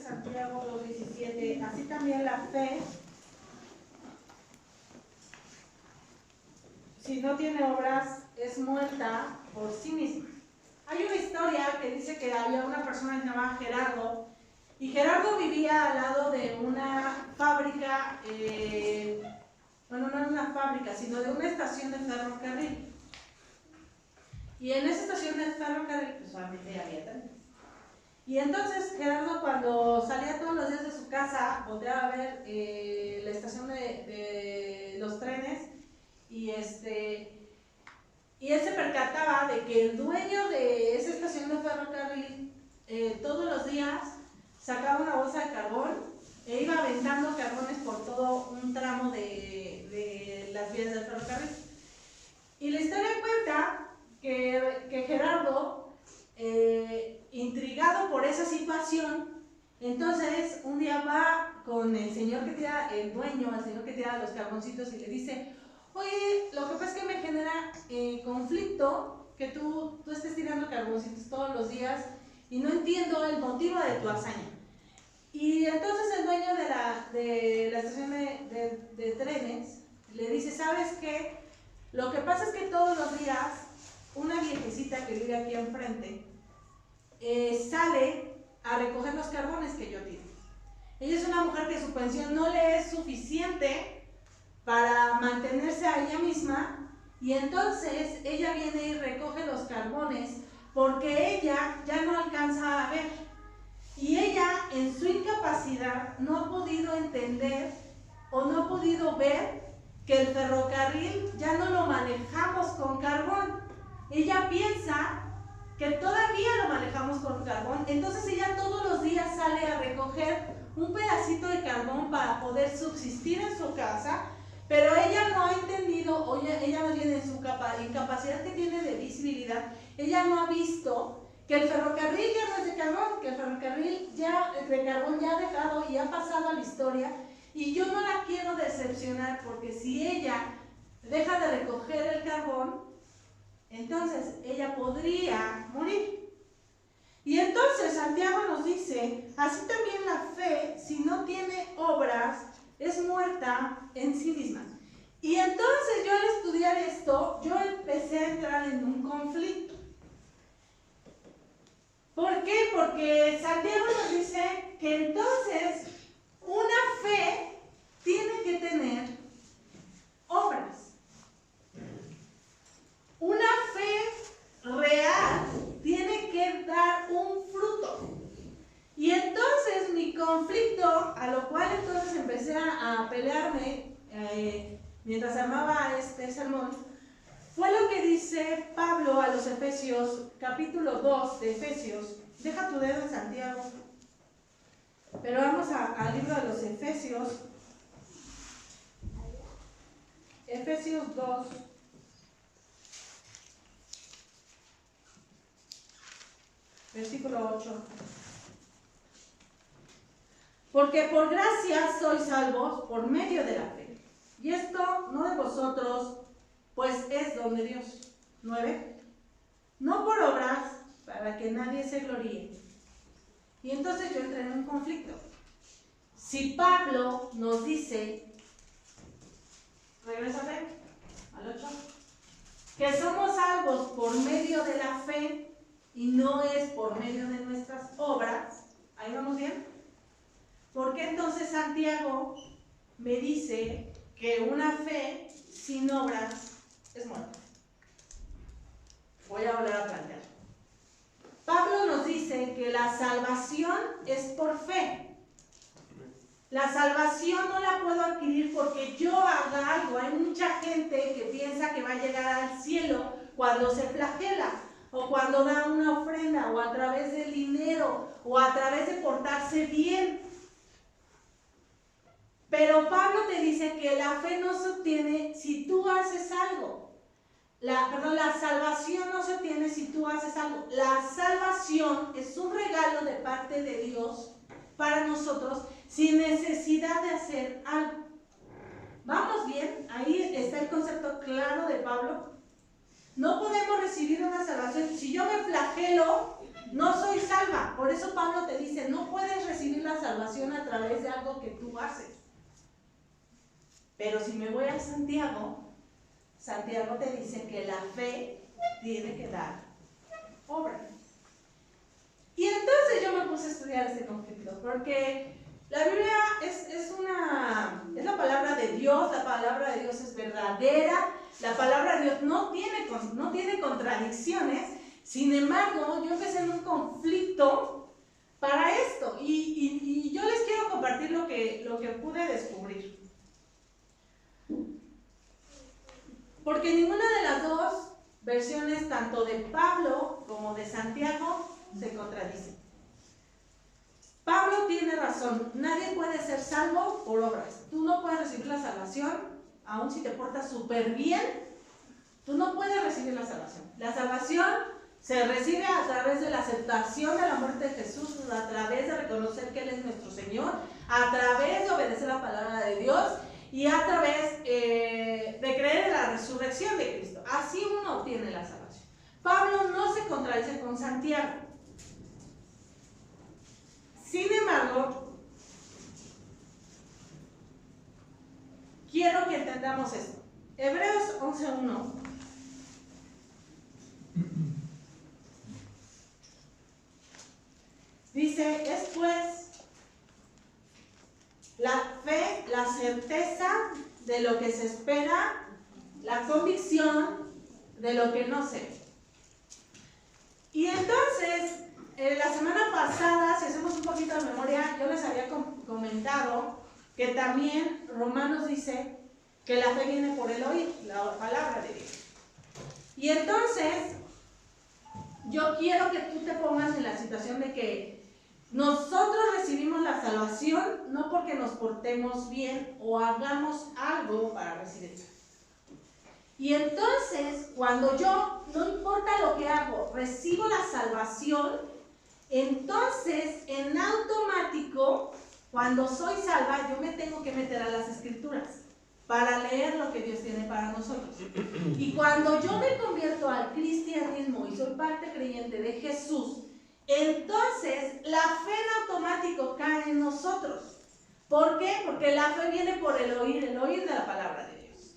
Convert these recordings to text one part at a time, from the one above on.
Santiago 2:17, así también la fe, si no tiene obras, es muerta por sí misma. Hay una historia que dice que había una persona llamada Gerardo, y Gerardo vivía al lado de una fábrica, bueno, no era una fábrica, sino de una estación de ferrocarril. Y en esa estación de ferrocarril, pues solamente había trenes. Y entonces Gerardo, cuando salía todos los días de su casa, volteaba a ver la estación de los trenes, y él se percataba de que el dueño de esa estación de ferrocarril todos los días sacaba una bolsa de carbón e iba aventando carbones por todo un tramo de las vías del ferrocarril. Y la historia cuenta que Gerardo, intrigado por esa situación, entonces un día va con el señor que tira, el dueño, el señor que tira los carboncitos, y le dice: oye, lo que pasa es que me genera conflicto que tú estés tirando carboncitos todos los días y no entiendo el motivo de tu hazaña. Y entonces el dueño de la estación de trenes le dice: ¿sabes qué? Lo que pasa es que todos los días una viejecita que vive aquí enfrente sale a recoger los carbones que yo tiro. Ella es una mujer que su pensión no le es suficiente para mantenerse a ella misma, y entonces ella viene y recoge los carbones porque ella ya no alcanza a ver, y ella en su incapacidad no ha podido entender o no ha podido ver que el ferrocarril ya no lo manejamos con carbón. Ella piensa que todavía lo manejamos con carbón, entonces ella todos los días sale a recoger un pedacito de carbón para poder subsistir en su casa, pero ella no ha entendido, o ella más bien en su incapacidad que tiene de visibilidad, ella no ha visto que el ferrocarril ya no es de carbón, que el ferrocarril de carbón ya ha dejado y ha pasado a la historia, y yo no la quiero decepcionar, porque si ella deja de recoger el carbón, entonces ella podría morir. Y entonces Santiago nos dice: así también la fe, si no tiene obras, es muerta en sí misma. Y entonces yo al estudiar esto, yo empecé a entrar en un conflicto. ¿Por qué? Porque Santiago nos dice que entonces una fe tiene que tener obras. Una fe real tiene que dar un fruto. Y entonces mi conflicto, a lo cual entonces empecé a pelearme mientras armaba este sermón, fue lo que dice Pablo a los Efesios, capítulo 2 de Efesios. Deja tu dedo en Santiago, pero vamos al libro de los Efesios. Efesios 2. Versículo 8. Porque por gracia sois salvos por medio de la fe. Y esto no de vosotros, pues es don de Dios. 9. No por obras, para que nadie se gloríe. Y entonces yo entré en un conflicto. Si Pablo nos dice, regrésate al 8, que somos salvos por medio de la fe y no es por medio de nuestras obras, ¿ahí vamos bien? ¿Por qué entonces Santiago me dice que una fe sin obras es muerta? Voy a volver a plantear. Pablo nos dice que la salvación es por fe. La salvación no la puedo adquirir porque yo haga algo. Hay mucha gente que piensa que va a llegar al cielo cuando se flagela, o cuando da una ofrenda, o a través del dinero, o a través de portarse bien. Pero Pablo te dice que la fe no se obtiene si tú haces algo. La salvación no se obtiene si tú haces algo. La salvación es un regalo de parte de Dios para nosotros sin necesidad de hacer algo. ¿Vamos bien? Ahí está el concepto claro de Pablo. No podemos recibir una salvación. Si yo me flagelo, no soy salva. Por eso Pablo te dice, no puedes recibir la salvación a través de algo que tú haces. Pero si me voy a Santiago, Santiago te dice que la fe tiene que dar obra. Y entonces yo me puse a estudiar este conflicto, porque la Biblia es la palabra de Dios, la palabra de Dios es verdadera, la palabra de Dios no tiene contradicciones. Sin embargo, yo empecé en un conflicto para esto, y yo les quiero compartir lo que pude descubrir. Porque ninguna de las dos versiones, tanto de Pablo como de Santiago, se contradicen. Pablo tiene razón, nadie puede ser salvo por obras. Tú no puedes recibir la salvación, aun si te portas súper bien, tú no puedes recibir la salvación. La salvación se recibe a través de la aceptación de la muerte de Jesús, a través de reconocer que Él es nuestro Señor, a través de obedecer la palabra de Dios y a través de creer en la resurrección de Cristo. Así uno obtiene la salvación. Pablo no se contradice con Santiago. Sin embargo, quiero que entendamos esto. Hebreos 11:1 dice, es pues la fe, la certeza de lo que se espera, la convicción de lo que no se ve. Y entonces, la semana pasada, si hacemos un poquito de memoria, yo les había comentado que también Romanos dice que la fe viene por el oír, la palabra de Dios. Y entonces, yo quiero que tú te pongas en la situación de que nosotros recibimos la salvación no porque nos portemos bien o hagamos algo para recibirla. Y entonces, cuando yo, no importa lo que hago, recibo la salvación, entonces, en automático, cuando soy salva, yo me tengo que meter a las Escrituras para leer lo que Dios tiene para nosotros. Y cuando yo me convierto al cristianismo y soy parte creyente de Jesús, entonces la fe en automático cae en nosotros. ¿Por qué? Porque la fe viene por el oír de la palabra de Dios.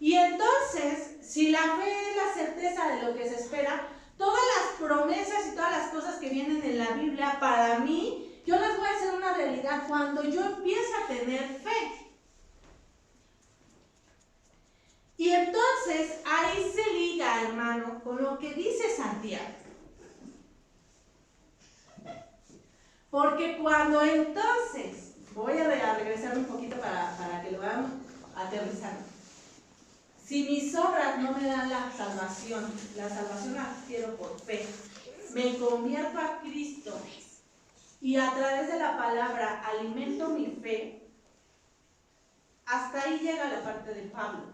Y entonces, si la fe es la certeza de lo que se espera, todas las promesas y todas las cosas que vienen en la Biblia, para mí, yo las voy a hacer una realidad cuando yo empiezo a tener fe. Y entonces, ahí se liga, hermano, con lo que dice Santiago. Porque cuando entonces, voy a regresar un poquito para que lo veamos aterrizando. Si mis obras no me dan la salvación la adquiero por fe, me convierto a Cristo y a través de la palabra alimento mi fe, hasta ahí llega la parte de Pablo.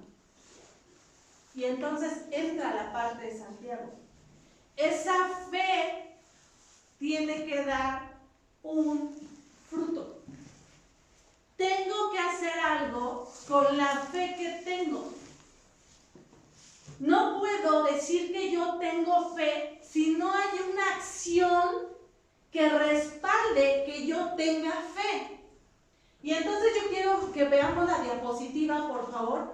Y entonces entra la parte de Santiago. Esa fe tiene que dar un fruto. Tengo que hacer algo con la fe que tengo. No puedo decir que yo tengo fe si no hay una acción que respalde que yo tenga fe. Y entonces yo quiero que veamos la diapositiva, por favor,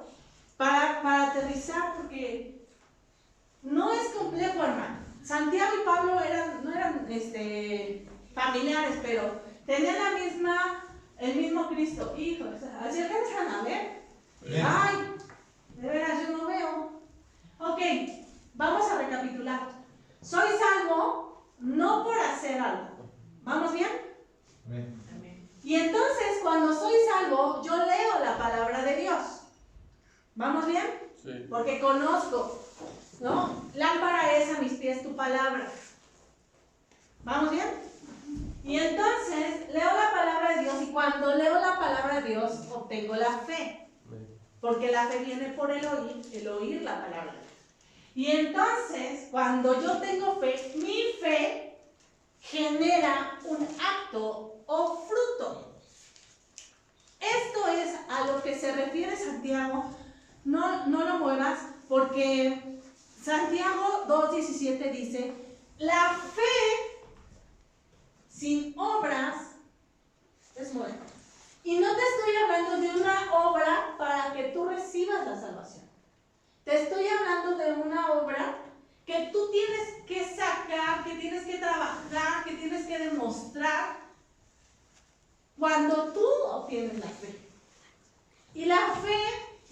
para aterrizar, porque no es complejo, hermano. Santiago y Pablo no eran familiares, pero tenían el mismo Cristo. Hijos, ¿así alcanzan a ver? Ay, de veras yo no veo. Ok, vamos a recapitular. Soy salvo no por hacer algo. ¿Vamos bien? Amén. Y entonces, cuando soy salvo, yo leo la palabra de Dios. ¿Vamos bien? Sí. Porque conozco, ¿no? Lámpara es a mis pies tu palabra. ¿Vamos bien? Y entonces, leo la palabra de Dios, y cuando leo la palabra de Dios, obtengo la fe. Porque la fe viene por el oír la palabra de Dios. Y entonces, cuando yo tengo fe, mi fe genera un acto o fruto. Esto es a lo que se refiere Santiago. No lo muevas, porque Santiago 2:17 dice La fe sin obras es muerta. Y no te estoy hablando de una obra para que tú recibas la salvación. Te estoy hablando de una obra que tú tienes que sacar, que tienes que trabajar, que tienes que demostrar cuando tú obtienes la fe. Y la fe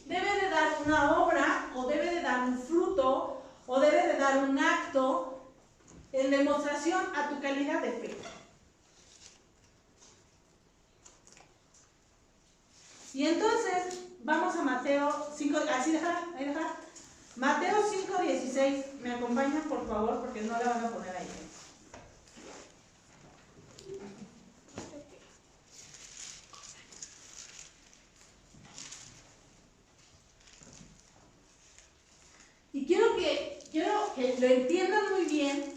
debe de dar una obra, o debe de dar un fruto, o debe de dar un acto en demostración a tu calidad de fe. Y entonces, vamos a Mateo 5, así dejar, ahí dejar. Mateo 5:16, me acompañan por favor, porque no la van a poner ahí. Y quiero que lo entiendan muy bien,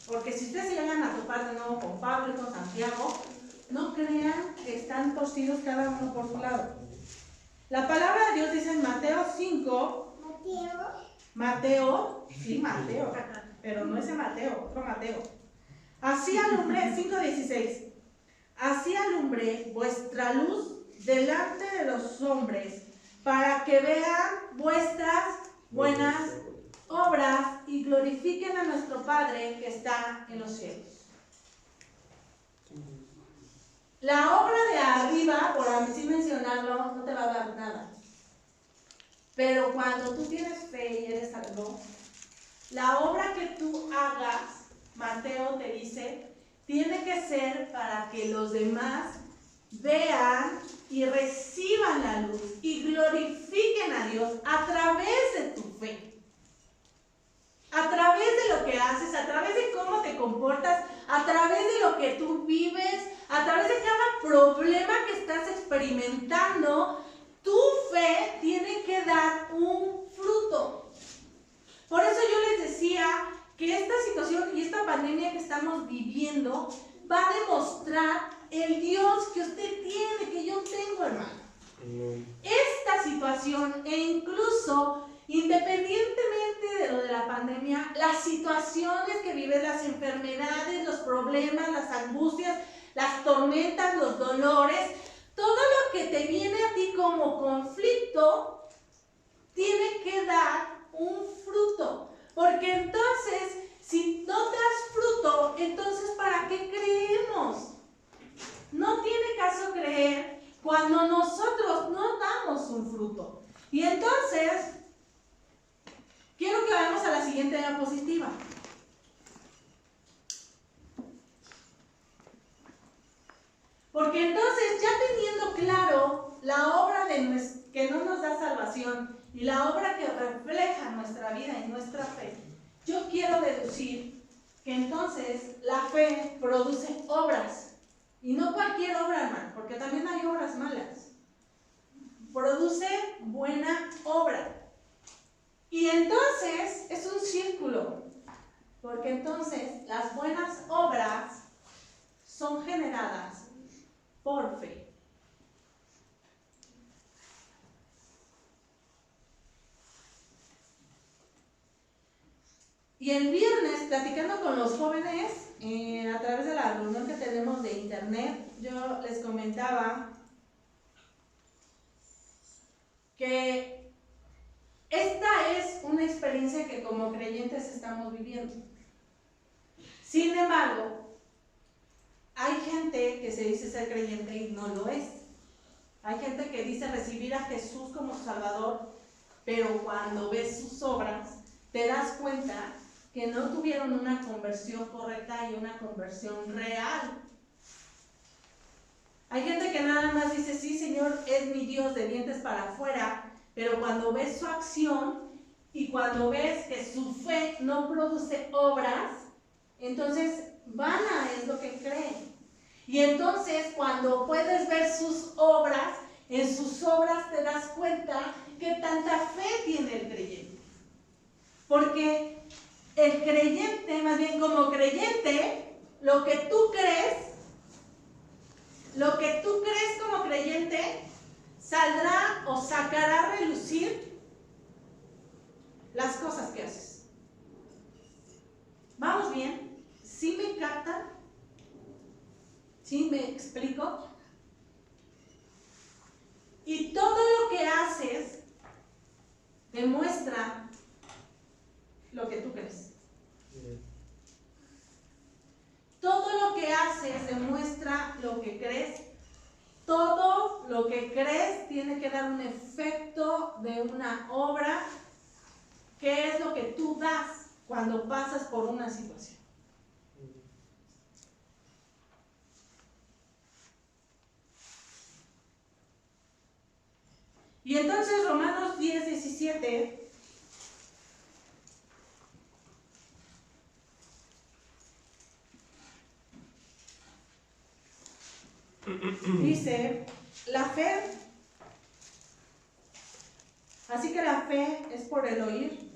porque si ustedes se llegan a topar de nuevo con Pablo y con Santiago, no crean que están torcidos cada uno por su lado. La palabra de Dios dice en Mateo 5, Mateo, pero no ese Mateo, otro Mateo. Así alumbré, 5:16, así alumbré vuestra luz delante de los hombres, para que vean vuestras buenas obras y glorifiquen a nuestro Padre que está en los cielos. La obra de arriba, por así mencionarlo, no te va a dar nada. Pero cuando tú tienes fe y eres salvo, la obra que tú hagas, Mateo te dice, tiene que ser para que los demás vean y reciban la luz y glorifiquen a Dios a través de tu fe. A través de lo que haces, a través de cómo te comportas, a través de lo que tú vives, a través de cada problema que estás experimentando, tu fe tiene que dar un fruto. Por eso yo les decía que esta situación y esta pandemia que estamos viviendo va a demostrar el Dios que usted tiene, que yo tengo, hermano. Esta situación, e incluso independientemente de lo de la pandemia, las situaciones que vives, las enfermedades, los problemas, las angustias, las tormentas, los dolores, todo lo que te viene a ti como conflicto, tiene que dar un fruto. Porque entonces, si no das fruto, entonces ¿para qué creemos? No tiene caso creer cuando nosotros no damos un fruto. Y entonces, quiero que vayamos a la siguiente diapositiva. Porque entonces, ya teniendo claro la obra que no nos da salvación y la obra que refleja nuestra vida y nuestra fe, yo quiero deducir que entonces la fe produce obras. Y no cualquier obra, hermano, porque también hay obras malas. Produce buena obra. Y entonces es un círculo, porque entonces las buenas obras son generadas por fe. Y el viernes, platicando con los jóvenes, a través de la reunión que tenemos de internet, yo les comentaba que esta es una experiencia que como creyentes estamos viviendo. Sin embargo, hay gente que se dice ser creyente y no lo es. Hay gente que dice recibir a Jesús como Salvador, pero cuando ves sus obras, te das cuenta que no tuvieron una conversión correcta y una conversión real. Hay gente que nada más dice, sí, Señor, es mi Dios de dientes para afuera, pero cuando ves su acción y cuando ves que su fe no produce obras, entonces vana es lo que creen. Y entonces cuando puedes ver sus obras, en sus obras te das cuenta que tanta fe tiene el creyente. Porque el creyente, más bien como creyente, lo que tú crees como creyente, saldrá o sacará a relucir las cosas que haces. ¿Vamos bien? ¿Sí me captan? ¿Sí me explico? Y todo lo que haces demuestra lo que tú crees. Todo lo que haces demuestra lo que crees. Todo lo que crees tiene que dar un efecto de una obra. ¿Qué es lo que tú das cuando pasas por una situación? Y entonces Romanos 10:17 dice, la fe, así que la fe es por el oír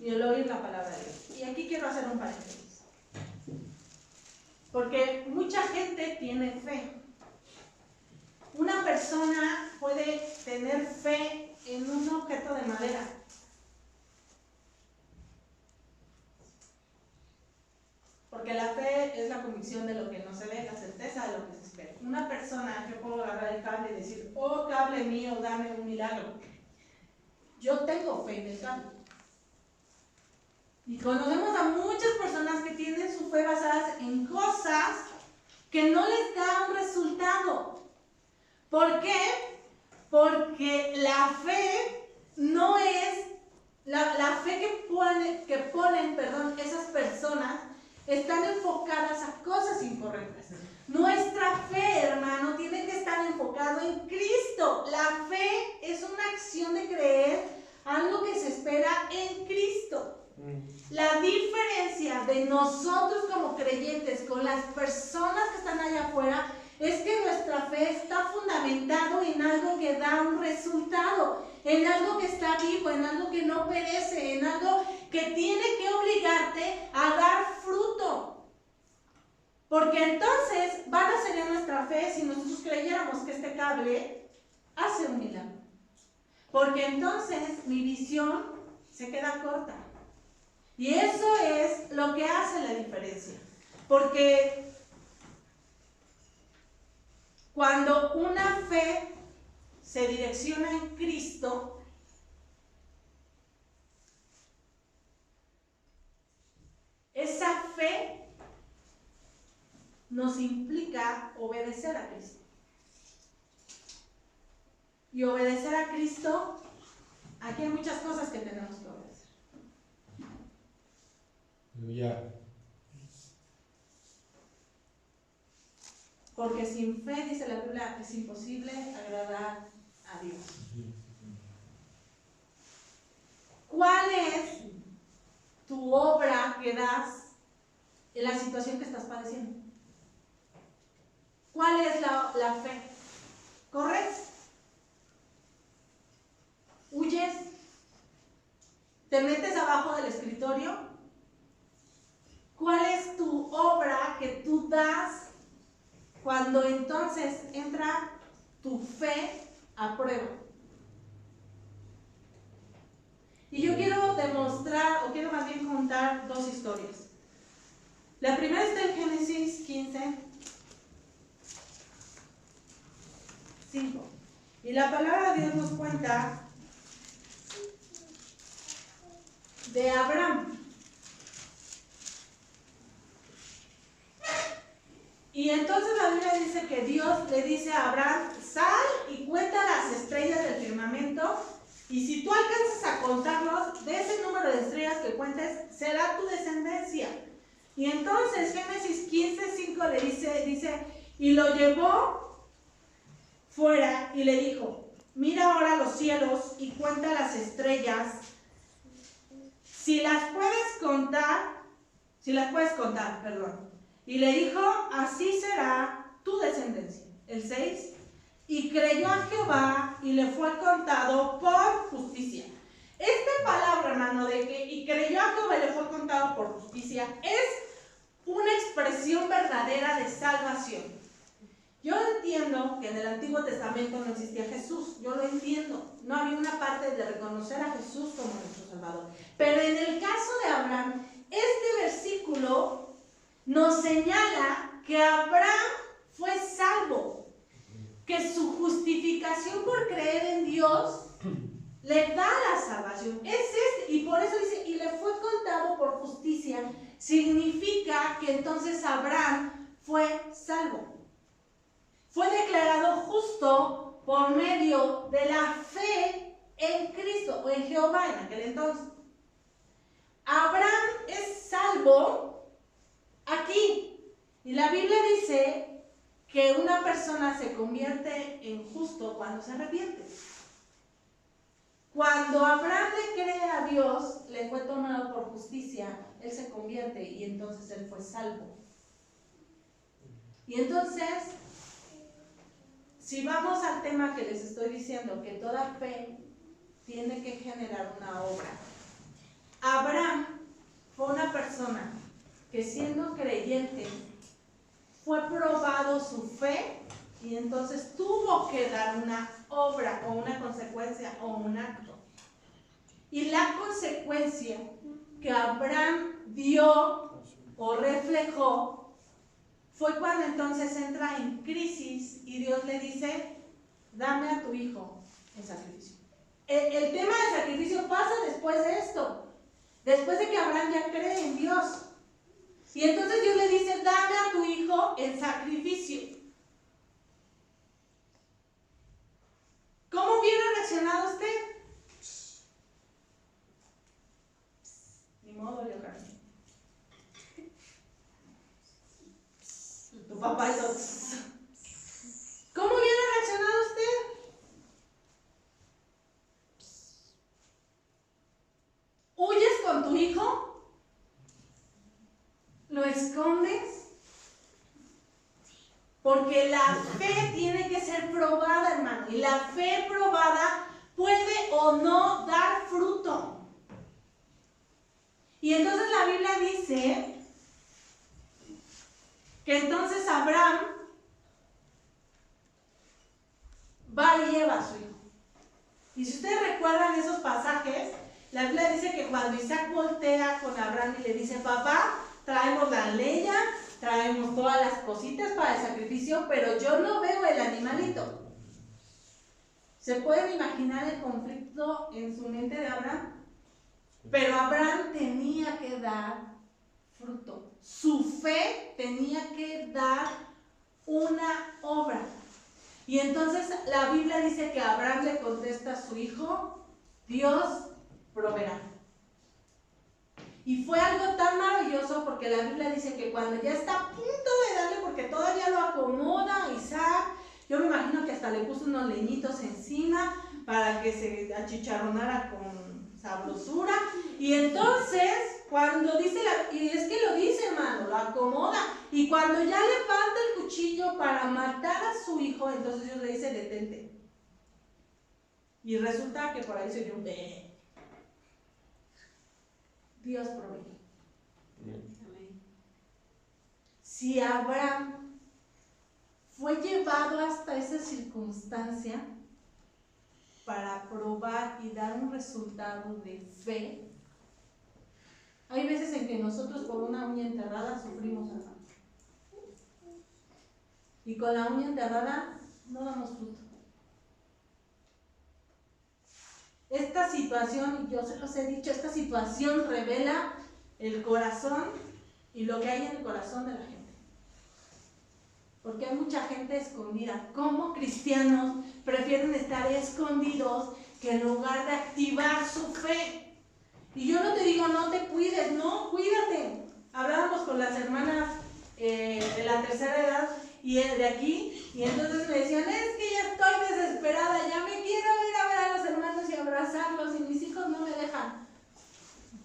y el oír la palabra de Dios. Y aquí quiero hacer un paréntesis, porque mucha gente tiene fe. Una persona puede tener fe en un objeto de madera. Porque la fe es la convicción de lo que no se ve, la certeza de lo que se espera. Una persona, yo puedo agarrar el cable y decir, oh cable mío, dame un milagro. Yo tengo fe en el cable. Y conocemos a muchas personas que tienen su fe basadas en cosas que no les da un resultado. ¿Por qué? Porque la fe no es, la fe que ponen esas personas están enfocadas a cosas incorrectas. Nuestra fe, hermano, tiene que estar enfocado en Cristo. La fe es una acción de creer algo que se espera en Cristo. La diferencia de nosotros como creyentes con las personas que están allá afuera es que nuestra fe está fundamentado en algo que da un resultado, en algo que está vivo, en algo que no perece, en algo que tiene que obligarte a dar fruto. Porque entonces van a ser en nuestra fe si nosotros creyéramos que este cable hace un milagro. Porque entonces mi visión se queda corta. Y eso es lo que hace la diferencia. Porque cuando una fe se direcciona en Cristo, esa fe nos implica obedecer a Cristo. Y obedecer a Cristo, aquí hay muchas cosas que tenemos que obedecer. Aleluya. Porque sin fe, dice la Biblia, es imposible agradar a Dios. ¿Cuál es tu obra que das en la situación que estás padeciendo? ¿Cuál es la fe? ¿Corres? ¿Huyes? ¿Te metes abajo del escritorio? ¿Cuál es tu obra que tú das cuando entonces entra tu fe a prueba? Y yo quiero demostrar, o quiero más bien contar dos historias. La primera está en Génesis 15, 5. Y la palabra de Dios nos cuenta de Abraham. Y entonces la Biblia dice que Dios le dice a Abraham, sal y cuenta las estrellas del firmamento, y si tú alcanzas a contarlos, de ese número de estrellas que cuentes, será tu descendencia. Y entonces Génesis 15:5 le dice, y lo llevó fuera y le dijo, mira ahora los cielos y cuenta las estrellas, si las puedes contar, perdón. Y le dijo, así será tu descendencia. El 6, y creyó a Jehová y le fue contado por justicia. Esta palabra, hermano, de que y creyó a Jehová y le fue contado por justicia, es una expresión verdadera de salvación. Yo entiendo que en el Antiguo Testamento no existía Jesús, yo lo entiendo. No había una parte de reconocer a Jesús como nuestro Salvador. Pero en el caso de Abraham, este versículo nos señala que Abraham fue salvo, que su justificación por creer en Dios le da la salvación. Y por eso dice, y le fue contado por justicia. Significa que entonces Abraham fue salvo. Fue declarado justo por medio de la fe en Cristo o en Jehová en aquel entonces. Abraham es salvo aquí. Y la Biblia dice que una persona se convierte en justo cuando se arrepiente. Cuando Abraham le cree a Dios, le fue tomado por justicia, él se convierte y entonces él fue salvo. Y entonces, si vamos al tema que les estoy diciendo, que toda fe tiene que generar una obra. Abraham fue una persona que siendo creyente, fue probado su fe y entonces tuvo que dar una obra o una consecuencia o un acto. Y la consecuencia que Abraham dio o reflejó fue cuando entonces entra en crisis y Dios le dice, dame a tu hijo en sacrificio. El tema del sacrificio pasa después de esto, después de que Abraham ya cree en Dios. Y entonces Dios le dice, dame a tu hijo en sacrificio. ¿Cómo hubiera reaccionado usted? Ni modo, Leonardo. Tu papá hizo. ¿Cómo hubiera reaccionado usted? ¿Huyes con tu hijo? ¿Lo escondes? Porque la fe tiene que ser probada, hermano. Y la fe probada puede o no dar fruto. Y entonces la Biblia dice que entonces Abraham va y lleva a su hijo. Y si ustedes recuerdan esos pasajes, la Biblia dice que cuando Isaac voltea con Abraham y le dice, papá, traemos la leña, traemos todas las cositas para el sacrificio, pero yo no veo el animalito. ¿Se pueden imaginar el conflicto en su mente de Abraham? Pero Abraham tenía que dar fruto. Su fe tenía que dar una obra. Y entonces la Biblia dice que Abraham le contesta a su hijo, Dios proveerá. Y fue algo tan maravilloso porque la Biblia dice que cuando ya está a punto de darle, porque todavía lo acomoda Isaac, yo me imagino que hasta le puso unos leñitos encima para que se achicharronara con sabrosura. Y entonces, cuando dice, y es que lo dice, hermano, lo acomoda. Y cuando ya levanta el cuchillo para matar a su hijo, entonces Dios le dice, detente. Y resulta que por ahí se oyó un bebé. Dios provee. Amén. Si Abraham fue llevado hasta esa circunstancia para probar y dar un resultado de fe, hay veces en que nosotros por una uña enterrada sufrimos, hermano. Y con la uña enterrada no damos fruto. Esta situación, y yo se los he dicho, esta situación revela el corazón y lo que hay en el corazón de la gente. Porque hay mucha gente escondida. ¿Cómo cristianos prefieren estar escondidos que en lugar de activar su fe? Y yo no te digo no te cuides, no, cuídate. Hablábamos con las hermanas de la tercera edad y de aquí, y entonces me decían, es que ya estoy desesperada, ya me quiero ir a ver a los hermanos y abrazarlos y mis hijos no me dejan.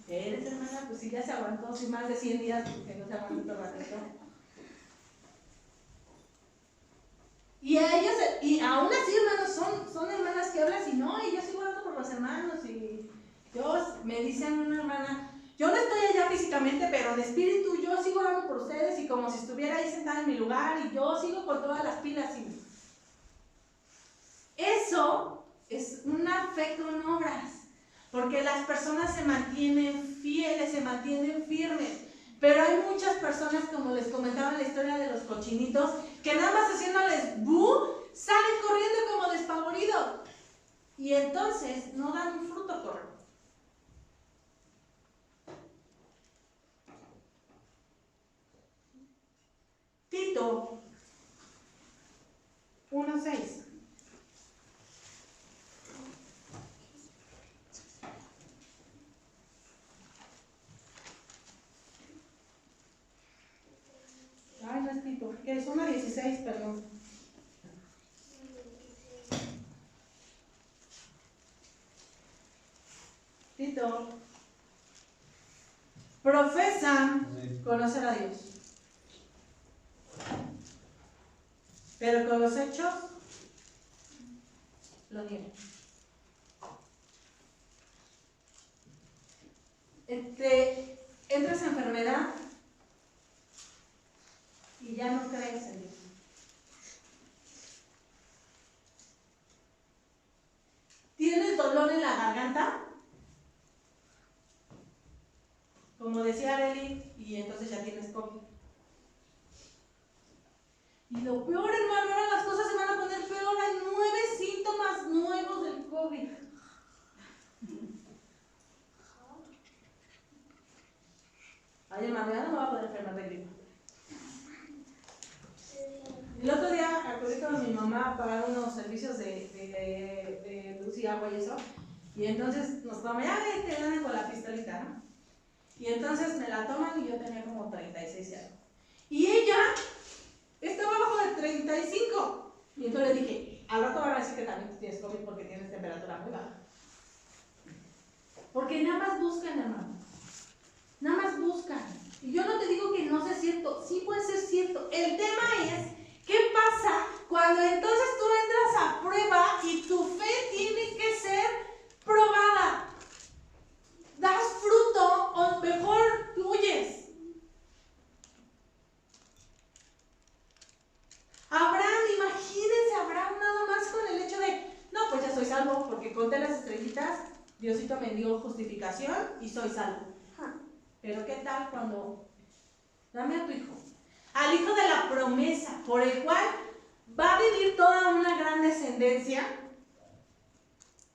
¿Eres hermana? Pues sí, ya se aguantó, sin más de 100 días, porque no se aguantó todo ratito. Y a ellos, y aún así, hermanos, son hermanas que hablan y no, y yo sigo hablando por los hermanos, y me dicen una hermana, yo no estoy allá físicamente, pero de espíritu yo sigo orando por ustedes y como si estuviera ahí sentada en mi lugar y yo sigo con todas las pilas. Eso es una fe con obras. porque las personas se mantienen fieles, se mantienen firmes. Pero hay muchas personas, como les comentaba en la historia de los cochinitos, que nada más haciéndoles bu, salen corriendo como despavoridos. Y entonces no dan un fruto correcto. Tito 1:6. Ay, no es Tito, que es 1:16, perdón. Tito, profesan conocer a Dios, pero con los hechos lo niegan. Entras en enfermedad y ya no crees en Dios. ¿Tienes dolor en la garganta? Como decía Arely, y entonces ya tienes COVID. Y lo peor, hermano, ahora las cosas se van a poner peor. Hay 9 síntomas nuevos del COVID. Ay, hermano, ya no me voy a poder enfermar de gripa. El otro día acudí con mi mamá a pagar unos servicios de luz y agua y eso. Y entonces nos toman, ya te dan con la pistolita, ¿no? Y entonces me la toman y yo tenía como 36 y algo. Y ella estaba abajo de 35. Y entonces le dije, al rato van a decir que también tú tienes COVID porque tienes temperatura muy baja. Porque nada más buscan, hermano. Nada más buscan. Y yo no te digo que no sea cierto. Sí puede ser cierto. El tema es, ¿qué pasa cuando entonces tú entras a prueba y tu fe tiene que ser probada? ¿Das fruto o mejor huyes? Abraham, imagínense a Abraham nada más con el hecho de, no, pues ya soy salvo porque conté las estrellitas, Diosito me dio justificación y soy salvo. Pero ¿qué tal cuando dame a tu hijo? Al hijo de la promesa, por el cual va a vivir toda una gran descendencia.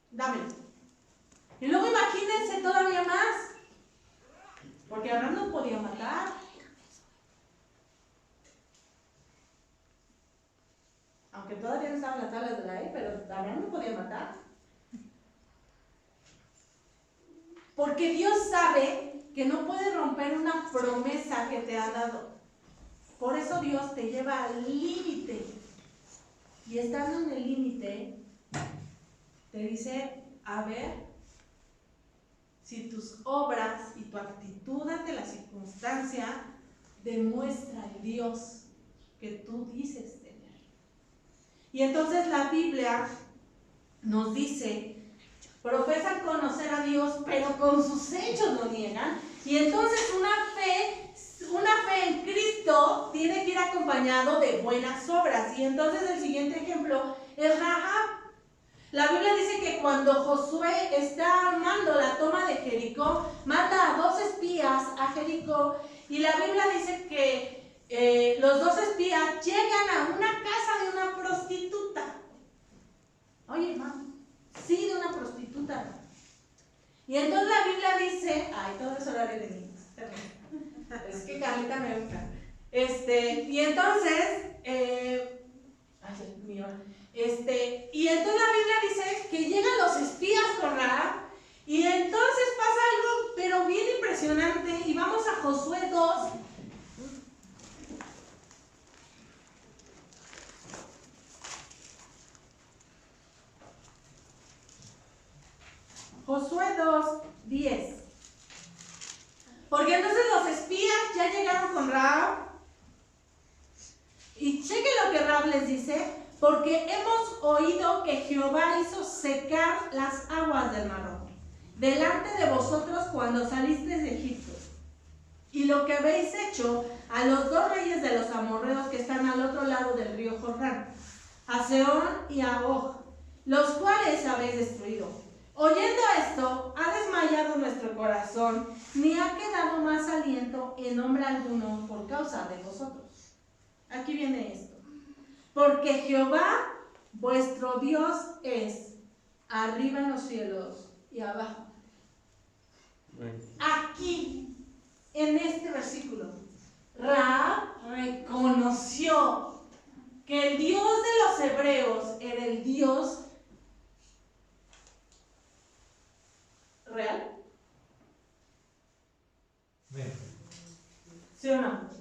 Dámelo. Y luego imagínense todavía más. Porque Abraham no podía matar. Aunque todavía no estaban las tablas de la ley, pero Abraham no podía matar. Porque Dios sabe que no puede romper una promesa que te ha dado. Por eso Dios te lleva al límite. Y estando en el límite, te dice, a ver, si tus obras y tu actitud ante la circunstancia demuestra el Dios que tú dices tener. Y entonces la Biblia nos dice, profesan conocer a Dios, pero con sus hechos lo niegan. Y entonces una fe en Cristo tiene que ir acompañado de buenas obras. Y entonces el siguiente ejemplo es Rahab. La Biblia dice que cuando Josué está armando la toma de Jericó, manda a 2 espías a Jericó. Y la Biblia dice que los 2 espías llegan a una casa de una prostituta. Oye, hermano, sí, de una prostituta. Y entonces la Biblia dice, ay, todo es horario de niños. Es que Carlita me gusta. Y entonces, ay, Dios mío. Y entonces la Biblia dice que llegan los espías con Rahab. Y entonces pasa algo, pero bien impresionante. Y vamos a Josué 2. Josué 2:10. Porque entonces los espías ya llegaron con Rahab. Y chequen lo que Rahab les dice. Porque hemos oído que Jehová hizo secar las aguas del Mar Rojo delante de vosotros cuando salisteis de Egipto. Y lo que habéis hecho a los 2 reyes de los amorreos que están al otro lado del río Jordán, a Sehón y a Og, los cuales habéis destruido. oyendo esto, ha desmayado nuestro corazón, ni ha quedado más aliento en hombre alguno por causa de vosotros. Aquí viene esto. Porque Jehová, vuestro Dios, es arriba en los cielos y abajo. Aquí, en este versículo, Rahab reconoció que el Dios de los hebreos era el Dios real. ¿Sí o no?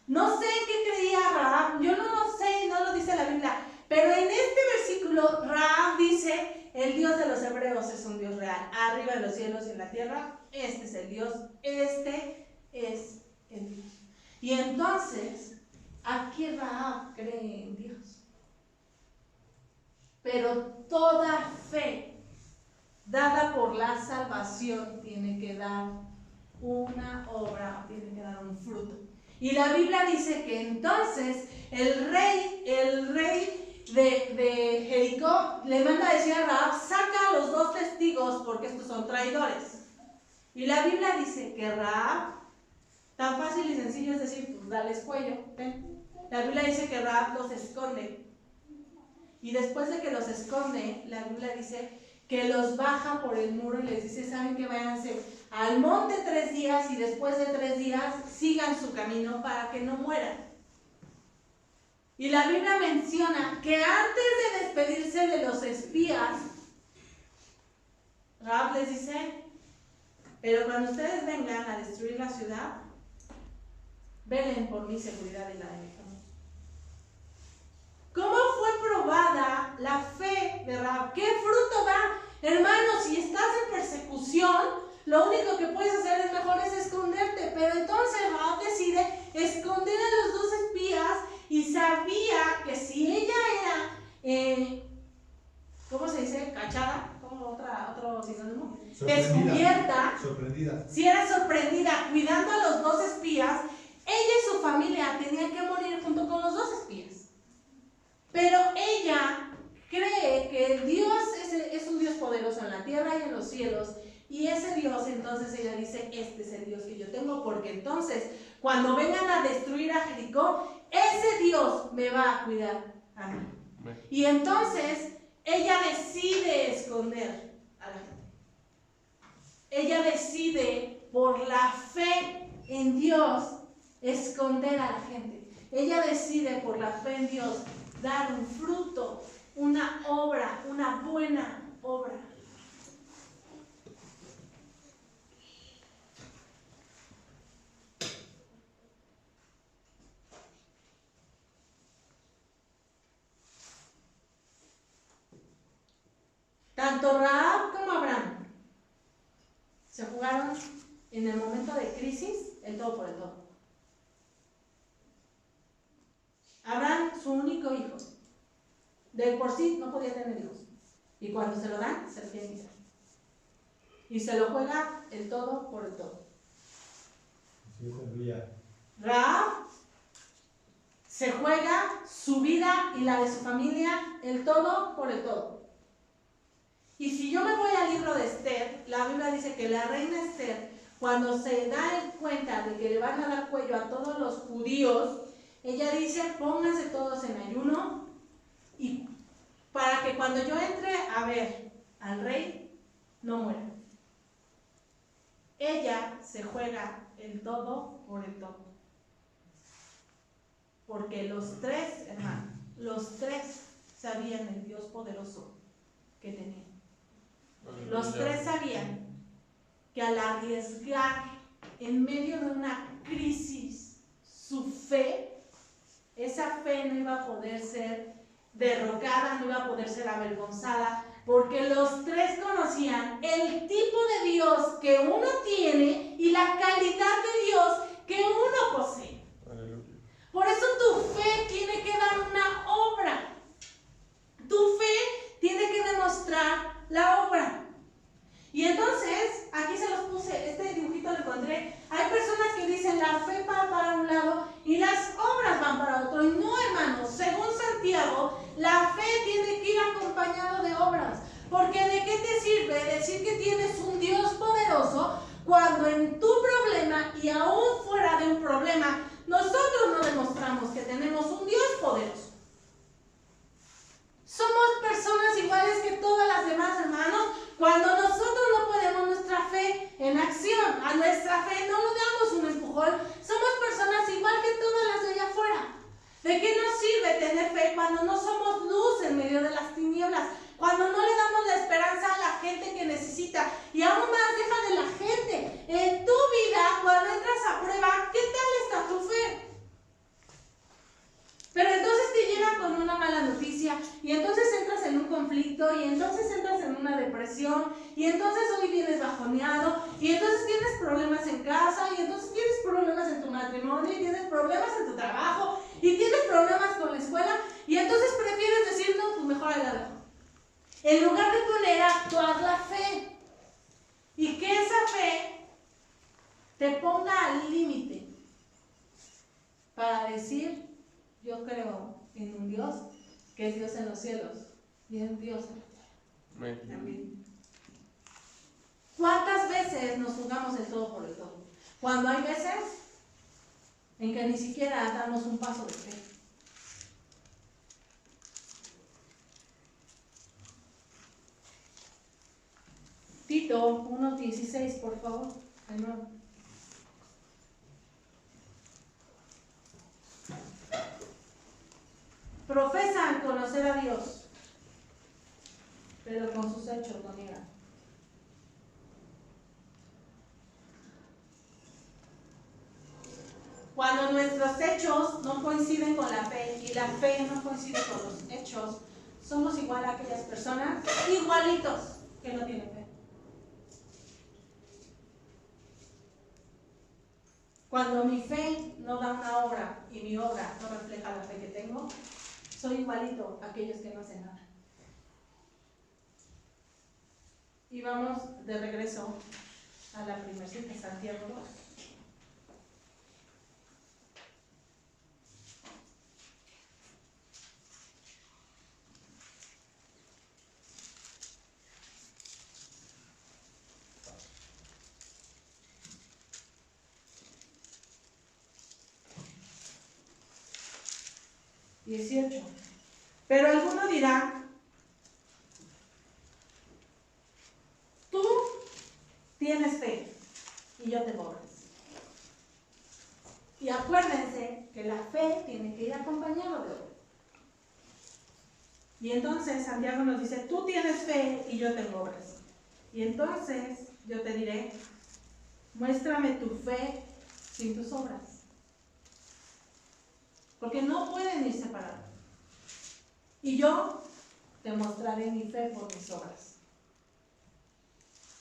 No sé en qué creía Rahab, yo no lo sé, no lo dice la Biblia, pero en este versículo Rahab dice: el Dios de los hebreos es un Dios real, arriba de los cielos y en la tierra, este es el Dios, este es el Dios. Y entonces, aquí Rahab cree en Dios. Pero toda fe dada por la salvación tiene que dar una obra, tiene que dar un fruto. Y la Biblia dice que entonces el rey de Jericó le manda a decir a Rahab: saca a los 2 testigos porque estos son traidores. Y la Biblia dice que Rahab, tan fácil y sencillo es decir, pues dales cuello, ven. La Biblia dice que Rahab los esconde. Y después de que los esconde, la Biblia dice que los baja por el muro y les dice: saben que váyanse al monte 3 días y después de 3 días sigan su camino para que no mueran. Y la Biblia menciona que antes de despedirse de los espías, Rahab les dice: pero cuando ustedes vengan a destruir la ciudad, velen por mi seguridad y la de mi familia. ¿Cómo fue probada la fe de Rahab? ¿Qué fruto da? Hermano, si estás en persecución, lo único que puedes hacer es mejor es esconderte. Pero entonces Rahab decide esconder a los 2 espías y sabía que si ella era, ¿cómo se dice? Cachada, como otro sinónimo, descubierta, si era sorprendida cuidando a los 2 espías, ella y su familia tenían que morir junto con los 2 espías. Pero ella cree que el Dios es un Dios poderoso en la tierra y en los cielos. Y ese Dios, entonces ella dice: este es el Dios que yo tengo, porque entonces cuando vengan a destruir a Jericó, ese Dios me va a cuidar a mí. Y entonces ella decide esconder a la gente. Ella decide, por la fe en Dios, esconder a la gente. Ella decide, por la fe en Dios, dar un fruto, una obra, una buena obra. Tanto Rahab como Abraham se jugaron en el momento de crisis el todo por el todo. Abraham, su único hijo, de por sí no podía tener hijos, y cuando se lo dan, se lo quieren quitar. Y se lo juega el todo por el todo. Rahab se juega su vida y la de su familia, el todo por el todo. Y si yo me voy al libro de Esther, la Biblia dice que la reina Esther, cuando se da cuenta de que le van a dar cuello a todos los judíos, ella dice: pónganse todos en ayuno, y para que cuando yo entre a ver al rey, no muera. Ella se juega el todo por el todo. Porque los 3, hermanos, los 3 sabían el Dios poderoso que tenían. Los 3 sabían que al arriesgar en medio de una crisis su fe, esa fe no iba a poder ser derrocada, no iba a poder ser avergonzada, porque los 3 conocían el tipo de Dios que uno tiene y la calidad de Dios que uno posee. Por eso tu fe tiene que dar una obra. Tu fe tiene que demostrar la obra. Y entonces, aquí se los puse, este dibujito lo encontré. Hay personas que dicen: la fe va para un lado y las obras van para otro. Y no, hermanos, según Santiago, la fe tiene que ir acompañado de obras. Porque de conflicto y entonces entras en una depresión y entonces hoy vienes bajoneado y entonces tienes problemas en casa y entonces tienes problemas en tu matrimonio y tienes problemas en tu trabajo y tienes problemas con la escuela y entonces prefieres decir no, pues mejor ahí la dejo. En lugar de poner a actuar la fe y que esa fe te ponga al límite para decir yo creo en un Dios que es Dios en los cielos y es Dios en la tierra. Amén. ¿Cuántas veces nos jugamos el todo por el todo? Cuando hay veces en que ni siquiera damos un paso de fe. Tito 1:16, por favor, de nuevo. Profesan conocer a Dios, pero con sus hechos lo niegan. Cuando nuestros hechos no coinciden con la fe y la fe no coincide con los hechos, somos igual a aquellas personas igualitos que no tienen fe. Cuando mi fe no da una obra y mi obra no refleja la fe que tengo, soy igualito a aquellos que no hacen nada. Y vamos de regreso a la primera cita, Santiago 2. Pero alguno dirá, tú tienes fe y yo tengo obras. Y acuérdense que la fe tiene que ir acompañada de obras. Y entonces Santiago nos dice, tú tienes fe y yo tengo obras. Y entonces yo te diré, muéstrame tu fe sin tus obras. Porque no pueden ir separados. Y yo te mostraré mi fe por mis obras.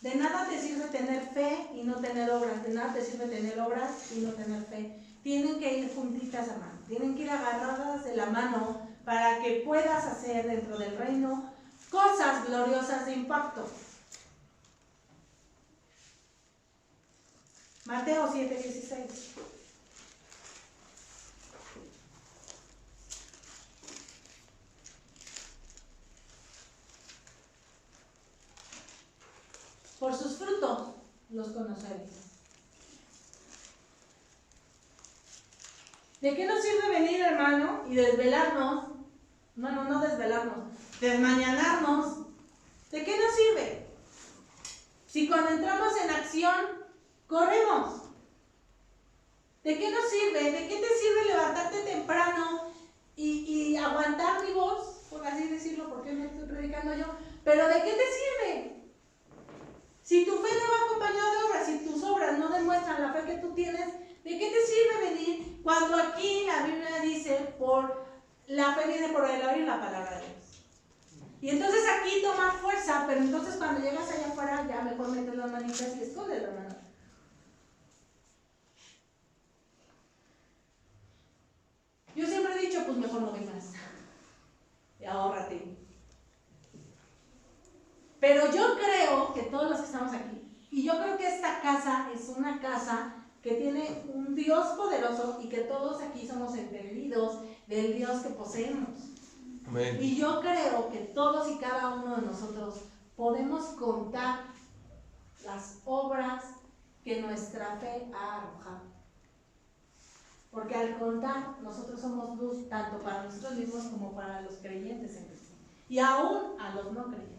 De nada te sirve tener fe y no tener obras. De nada te sirve tener obras y no tener fe. Tienen que ir juntitas a mano. Tienen que ir agarradas de la mano para que puedas hacer dentro del reino cosas gloriosas de impacto. Mateo 7:16. Por sus frutos los conoceréis. ¿De qué nos sirve venir, hermano, y desvelarnos? Bueno, no desvelarnos, desmañanarnos. ¿De qué nos sirve? Si cuando entramos en acción, corremos. ¿De qué nos sirve? ¿De qué te sirve levantarte temprano y aguantar mi voz? Por así decirlo, porque me estoy predicando yo. ¿Pero de qué te sirve? Si tu fe no va acompañada de obras, si tus obras no demuestran la fe que tú tienes, ¿de qué te sirve venir cuando aquí la Biblia dice, la fe viene por el oír la palabra de Dios? Y entonces aquí toma fuerza, pero entonces cuando llegas allá afuera, ya mejor metes las manitas y escondes las manos. Yo siempre he dicho, pues mejor no vengas. Y ahórrate. Pero yo creo que todos los que estamos aquí, y yo creo que esta casa es una casa que tiene un Dios poderoso y que todos aquí somos entendidos del Dios que poseemos. Amén. Y yo creo que todos y cada uno de nosotros podemos contar las obras que nuestra fe ha arrojado. Porque al contar, nosotros somos luz tanto para nosotros mismos como para los creyentes en Cristo. Y aún a los no creyentes.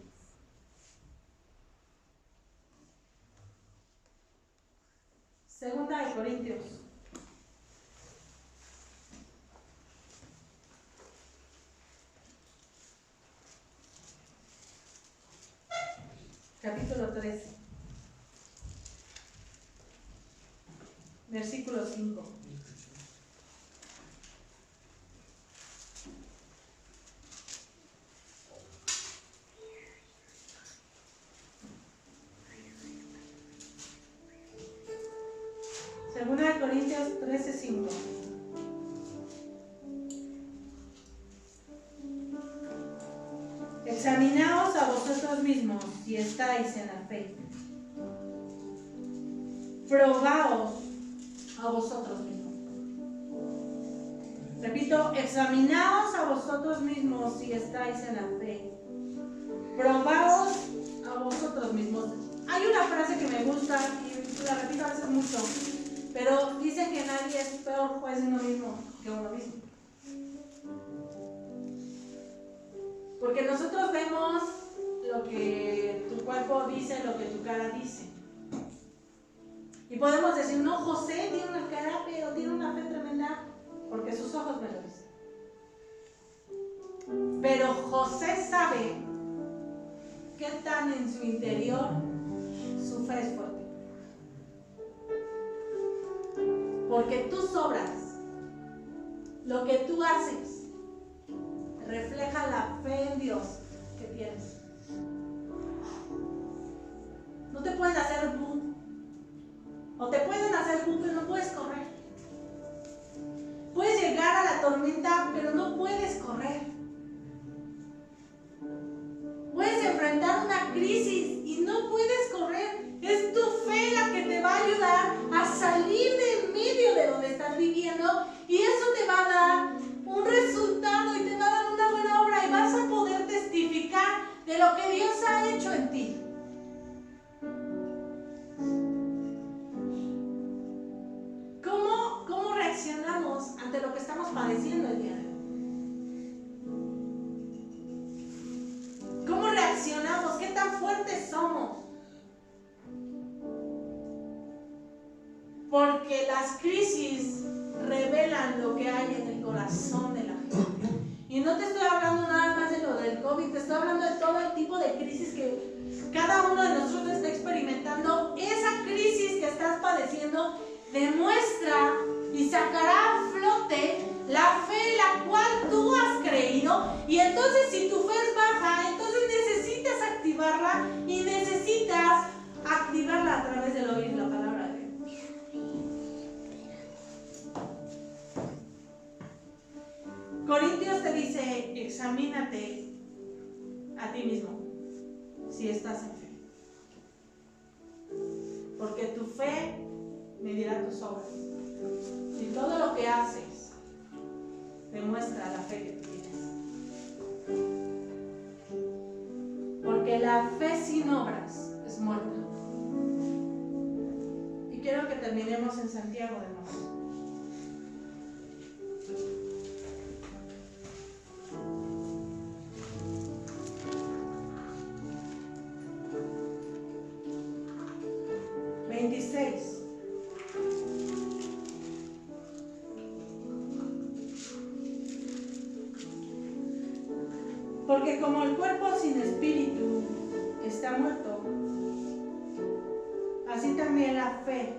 Segunda de Corintios. Capítulo 13. Versículo 5. Corintios 13:5. Examinaos a vosotros mismos si estáis en la fe. Probaos a vosotros mismos. Repito, examinaos a vosotros mismos si estáis en la fe. Probaos a vosotros mismos. Hay una frase que me gusta y la repito a veces mucho, pero dice que nadie es peor juez de uno mismo que uno mismo. Porque nosotros vemos lo que tu cuerpo dice, lo que tu cara dice. Y podemos decir, no, José tiene una cara, pero tiene una fe tremenda, porque sus ojos me lo dicen. Pero José sabe qué tan en su interior su fe es fuerte. Porque tus obras, lo que tú haces, refleja la fe en Dios que tienes. No te pueden hacer boom, o te pueden hacer boom, pero no puedes correr. Puedes llegar a la tormenta, pero no puedes correr. Puedes enfrentar una crisis y no puedes correr. Es tu fe la que te va a ayudar a salir de medio de donde estás viviendo, y eso te va a dar un resultado y te va a dar una buena obra, y vas a poder testificar de lo que Dios ha hecho en ti. ¿Cómo reaccionamos ante lo que estamos padeciendo el día de hoy? ¿Cómo reaccionamos? ¿Qué tan fuertes somos? Porque las crisis revelan lo que hay en el corazón de la gente. Y no te estoy hablando nada más de lo del COVID, te estoy hablando de todo el tipo de crisis que cada uno de nosotros está experimentando. Esa crisis que estás padeciendo demuestra y sacará a flote la fe en la cual tú has creído. Y entonces, si tu fe es baja, entonces necesitas activarla, y necesitas activarla a través del oír la palabra de Dios. Corintios te dice, examínate a ti mismo si estás en fe, porque tu fe medirá tus obras. Si todo lo que haces demuestra la fe que tienes, porque la fe sin obras es muerta. Y quiero que terminemos en Santiago de nuevo. Porque como el cuerpo sin espíritu está muerto, así también la fe